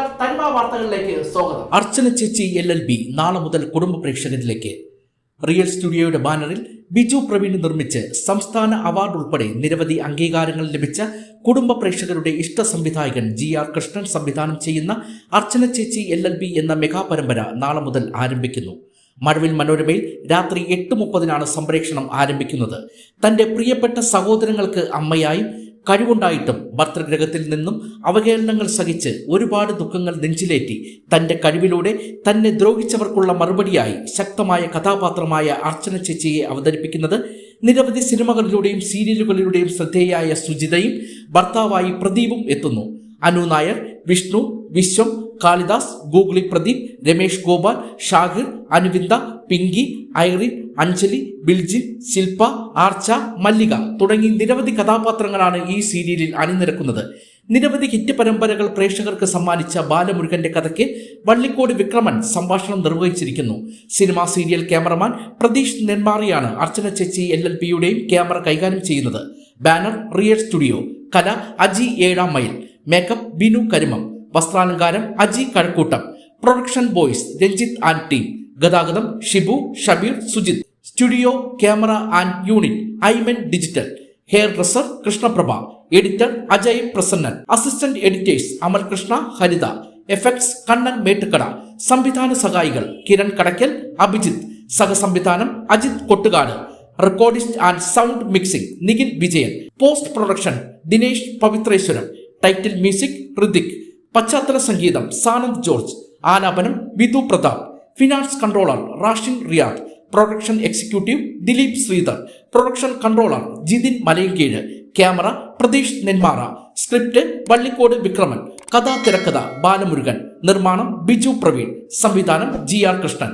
നമസ്കാരം, തനിമ വാർത്തകളിലേക്ക് സ്വാഗതം. അർച്ചന ചേച്ചി LLB നാളെ മുതൽ കുടുംബ പ്രേക്ഷകരിലേക്ക്. റിയൽ സ്റ്റുഡിയോയുടെ ബാനറിൽ ബിജു പ്രവീൺ നിർമ്മിച്ച് സംസ്ഥാന അവാർഡ് ഉൾപ്പെടെ നിരവധി അംഗീകാരങ്ങൾ ലഭിച്ച കുടുംബ പ്രേക്ഷകരുടെ ഇഷ്ട സംവിധായകൻ GR കൃഷ്ണൻ സംവിധാനം ചെയ്യുന്ന അർച്ചന ചേച്ചി LLB എന്ന മെഗാ പരമ്പര നാളെ മുതൽ ആരംഭിക്കുന്നു. മഴവിൽ മനോരമയിൽ രാത്രി 8:30 സംപ്രേഷണം ആരംഭിക്കുന്നത്. തന്റെ പ്രിയപ്പെട്ട സഹോദരങ്ങൾക്ക് അമ്മയായും കഴിവുണ്ടായിട്ടും ഭർത്തൃഗ്രഹത്തിൽ നിന്നും അവഹേളനങ്ങൾ സഹിച്ച് ഒരുപാട് ദുഃഖങ്ങൾ നെഞ്ചിലേറ്റി തന്റെ കഴിവിലൂടെ തന്നെ ദ്രോഹിച്ചവർക്കുള്ള മറുപടിയായി ശക്തമായ കഥാപാത്രമായ അർച്ചന ചേച്ചിയെ അവതരിപ്പിക്കുന്നത് നിരവധി സിനിമകളിലൂടെയും സീരിയലുകളിലൂടെയും ശ്രദ്ധേയായ സുജിതയും ഭർത്താവായി പ്രദീപും എത്തുന്നു. അനു നായർ, വിഷ്ണു, വിശ്വം, കാളിദാസ്, ഗൂഗിളി പ്രദീപ്, രമേഷ് ഗോപാൽ, ഷാഹിർ, അനുവിന്ദ, പിങ്കി, ഐറിൻ, അഞ്ജലി, ബിൽജിൻ, ശില്പ, ആർച്ച, മല്ലിക തുടങ്ങി നിരവധി കഥാപാത്രങ്ങളാണ് ഈ സീരിയലിൽ അണിനിരക്കുന്നത്. നിരവധി ഹിറ്റ് പരമ്പരകൾ പ്രേക്ഷകർക്ക് സമ്മാനിച്ച ബാലമുരുകന്റെ കഥയ്ക്ക് വള്ളിക്കോട് വിക്രമൻ സംഭാഷണം നിർവഹിച്ചിരിക്കുന്നു. സിനിമാ സീരിയൽ ക്യാമറമാൻ പ്രതീഷ് നെന്മാറിയാണ് അർച്ചന ചേച്ചി LLBയുടെയും ക്യാമറ കൈകാര്യം ചെയ്യുന്നത്. Banner real studio. കല അജി 7 മൈൽ. മേക്കപ്പ് ബിനു കരിമം. വസ്ത്രാലങ്കാരം Aji Kazhakkoottam. Production boys Ranjith and team. ഗതാഗതം Shibu, Shabeer, Sujith. Studio, camera and unit Aiman digital. Hair dresser Krishnaprabha. Editor Ajay Prasannan. Assistant editors Amal Krishna, Haritha. Effects Kannan Mettukada. സംവിധാന സഹായികൾ കിരൺ കടക്കൽ, അഭിജിത്ത്. സഹസംവിധാനം Ajith Kottukad. Recordist and sound mixing Nikhil Vijayan. Post production Dinesh Pavithreswaram. Title music Hrithik. പശ്ചാത്തല സംഗീതം സാനന്ദ് ജോർജ്. ആലാപനം Vidhu Prathap. Finance controller Rashin Riyad. Production executive Dileep Sreedhar. Production controller Jithin Malayinkeezh. Camera Pratheesh Nenmara. Script Vallikode Vikraman. കഥാ തിരക്കഥ ബാലമുരുകൻ. നിർമ്മാണം ബിജു പ്രവീൺ. സംവിധാനം GR കൃഷ്ണൻ.